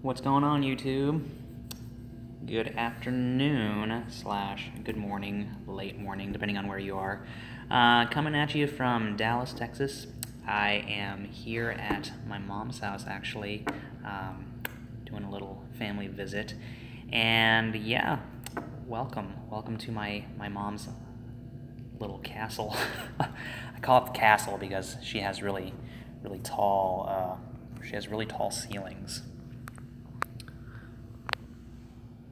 What's going on, YouTube? Good afternoon / good morning, late morning, depending on where you are. Coming at you from Dallas, Texas. I am here at my mom's house, actually, doing a little family visit. And yeah, welcome to my mom's little castle. I call it the castle because she has really tall ceilings.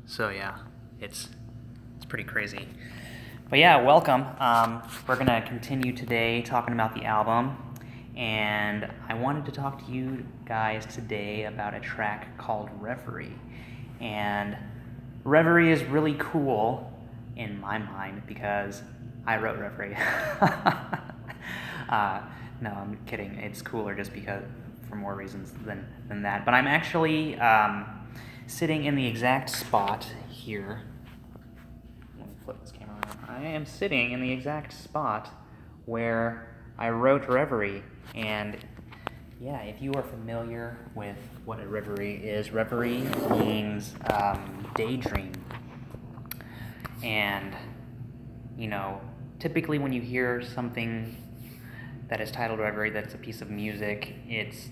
So yeah, it's pretty crazy. But yeah, welcome. We're gonna continue today talking about the album, and I wanted to talk to you guys today about a track called Reverie. And Reverie is really cool in my mind because I wrote Reverie. No, I'm kidding. It's cooler just because for more reasons than that. But I'm actually sitting in the exact spot here. Let me flip this camera around. I am sitting in the exact spot where I wrote Reverie. And yeah, if you are familiar with what a reverie is, reverie means daydream. And, you know, typically when you hear something that is titled Reverie, that's a piece of music, it's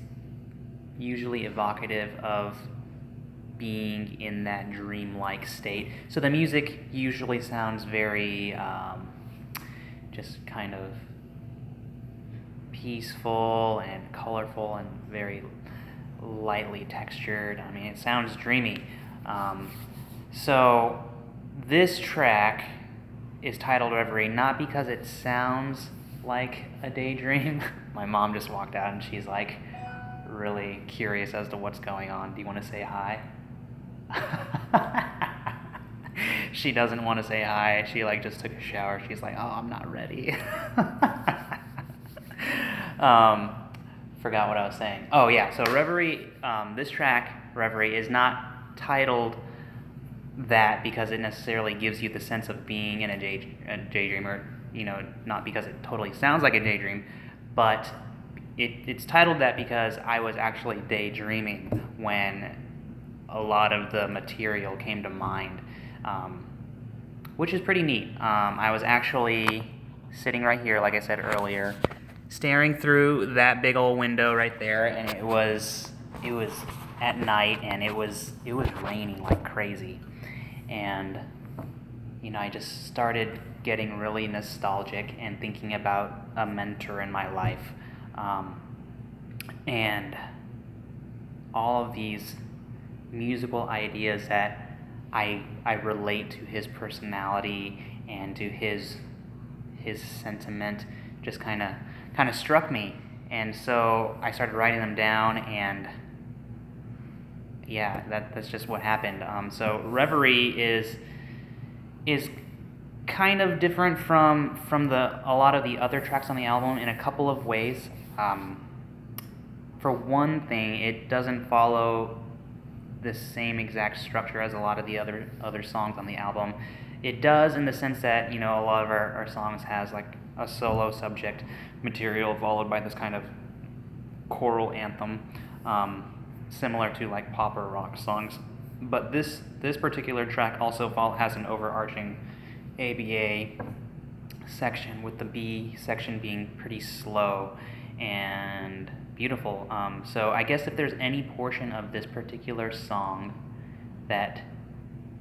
usually evocative of being in that dreamlike state. So the music usually sounds very just kind of peaceful and colorful and very lightly textured. I mean, it sounds dreamy. So this track is titled Reverie not because it sounds like a daydream. My mom just walked out and she's like really curious as to what's going on. Do you want to say hi? She doesn't want to say hi. She like just took a shower. She's like, oh, I'm not ready. Forgot what I was saying. Oh yeah, so Reverie, this track, Reverie, is not titled that because it necessarily gives you the sense of being in a daydream, or, you know, not because it totally sounds like a daydream, but it's titled that because I was actually daydreaming when a lot of the material came to mind, which is pretty neat. I was actually sitting right here, like I said earlier, staring through that big old window right there, and it was at night, and it was raining like crazy. And, you know, I just started getting really nostalgic and thinking about a mentor in my life. And all of these musical ideas that I relate to his personality and to his sentiment just kind of struck me. And so I started writing them down, and yeah, that's just what happened. So Reverie is kind of different from a lot of the other tracks on the album in a couple of ways. For one thing, it doesn't follow the same exact structure as a lot of the other songs on the album. It does in the sense that, you know, a lot of our songs has like a solo subject material followed by this kind of choral anthem, similar to like pop or rock songs. But this particular track also has an overarching ABA section, with the B section being pretty slow and beautiful. So I guess if there's any portion of this particular song that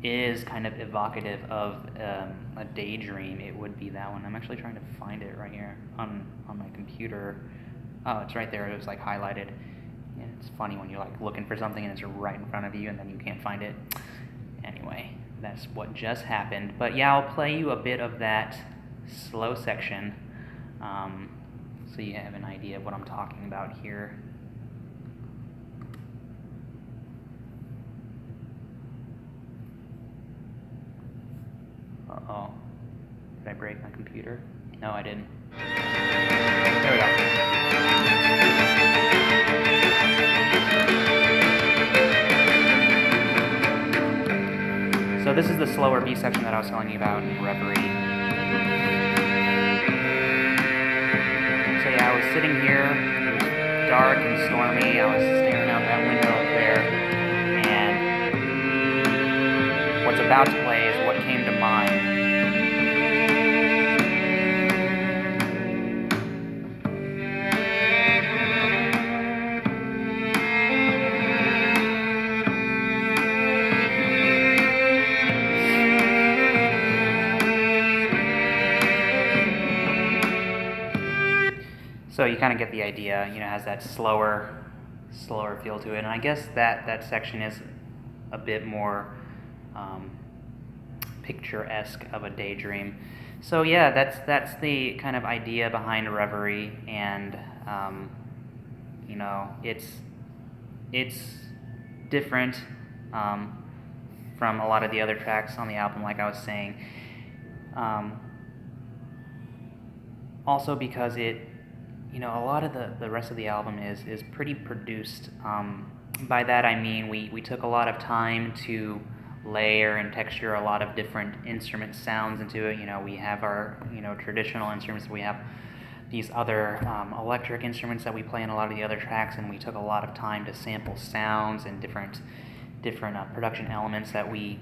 is kind of evocative of a daydream, it would be that one. I'm actually trying to find it right here on my computer. Oh, it's right there. It was like highlighted. Yeah, it's funny when you're like looking for something and it's right in front of you and then you can't find it. Anyway, that's what just happened. But yeah, I'll play you a bit of that slow section, so you have an idea of what I'm talking about here. Uh-oh. Did I break my computer? No, I didn't. There we go. So this is the slower B section that I was telling you about in Reverie. So yeah, I was sitting here, it was dark and stormy, I was staring out that window up there, and about to play is what came to mind. So you kind of get the idea, you know, has that slower feel to it, and I guess that section is a bit more picturesque of a daydream. So yeah, that's the kind of idea behind Reverie, and you know, it's different from a lot of the other tracks on the album, like I was saying. Also because it, you know, a lot of the rest of the album is pretty produced. By that I mean we took a lot of time to layer and texture a lot of different instrument sounds into it. You know, we have our, you know, traditional instruments. We have these other electric instruments that we play in a lot of the other tracks, and we took a lot of time to sample sounds and different production elements that we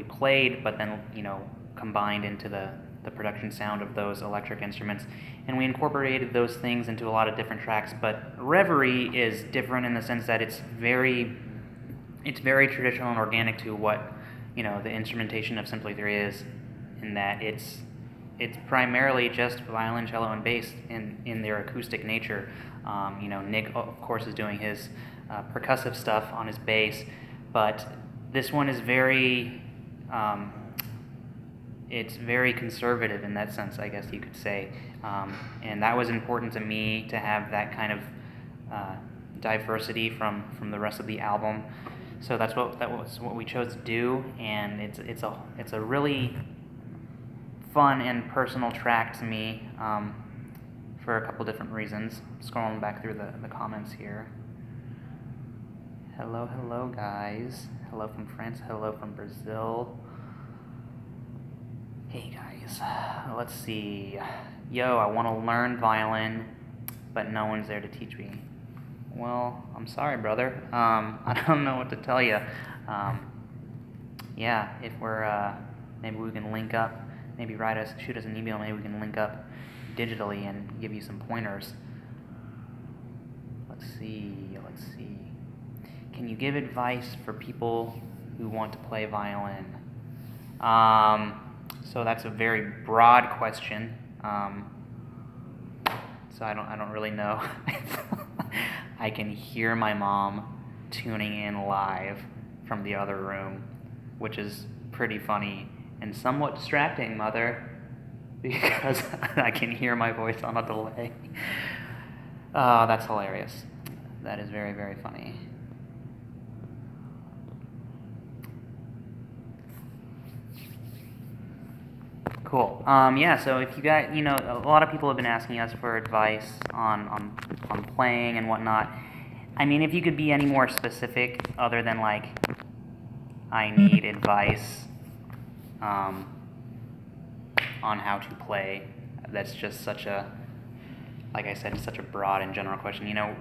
played, but then, you know, combined into the production sound of those electric instruments, and we incorporated those things into a lot of different tracks. But Reverie is different in the sense that it's very traditional and organic to what, you know, the instrumentation of Simply 3 is, in that it's primarily just violin, cello, and bass in their acoustic nature. You know, Nick, of course, is doing his percussive stuff on his bass, but this one is very it's very conservative in that sense, I guess you could say, and that was important to me, to have that kind of diversity from the rest of the album. So that was what we chose to do, and it's a really fun and personal track to me, for a couple different reasons. Scrolling back through the comments here. Hello guys. Hello from France. Hello from Brazil. Hey guys, let's see. Yo, I want to learn violin, but no one's there to teach me. Well, I'm sorry, brother. I don't know what to tell you. Yeah, if we're, maybe we can link up, maybe shoot us an email, maybe we can link up digitally and give you some pointers. Let's see. Can you give advice for people who want to play violin? So that's a very broad question. So I don't really know. I can hear my mom tuning in live from the other room, which is pretty funny and somewhat distracting, Mother, because I can hear my voice on a delay. That's hilarious. That is very, very funny. Cool. Yeah, so if you got, you know, a lot of people have been asking us for advice on playing and whatnot. I mean, if you could be any more specific other than, like, I need advice on how to play, that's just such a, like I said, it's such a broad and general question. You know,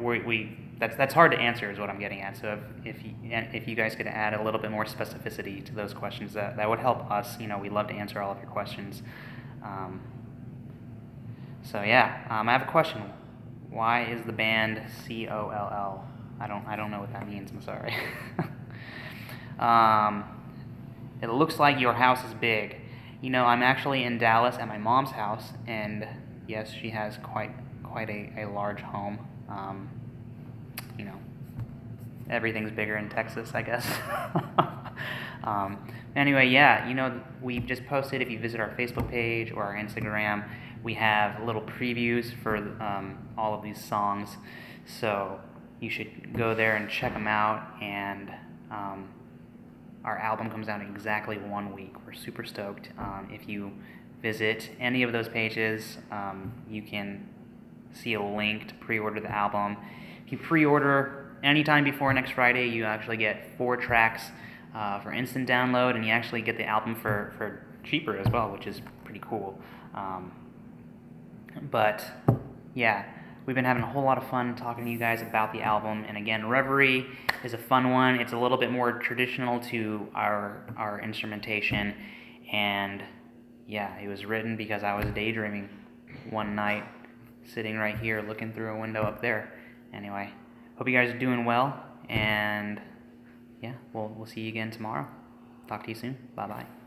that's hard to answer is what I'm getting at. So if you guys could add a little bit more specificity to those questions, that would help us. You know, we love to answer all of your questions. So yeah, I have a question. Why is the band COLL? I don't know what that means. I'm sorry. It looks like your house is big. You know, I'm actually in Dallas at my mom's house, and yes, she has quite a large home. You know, everything's bigger in Texas, I guess. Anyway, yeah, you know, we've just posted, if you visit our Facebook page or our Instagram, we have little previews for all of these songs, so you should go there and check them out. And our album comes out in exactly 1 week. We're super stoked. If you visit any of those pages, you can see a link to pre-order the album. If you pre-order anytime before next Friday, you actually get 4 tracks for instant download, and you actually get the album for cheaper as well, which is pretty cool. But yeah, we've been having a whole lot of fun talking to you guys about the album. And again, Reverie is a fun one. It's a little bit more traditional to our instrumentation. And yeah, it was written because I was daydreaming one night, sitting right here looking through a window up there. Anyway, hope you guys are doing well, and yeah, we'll see you again tomorrow. Talk to you soon. Bye-bye.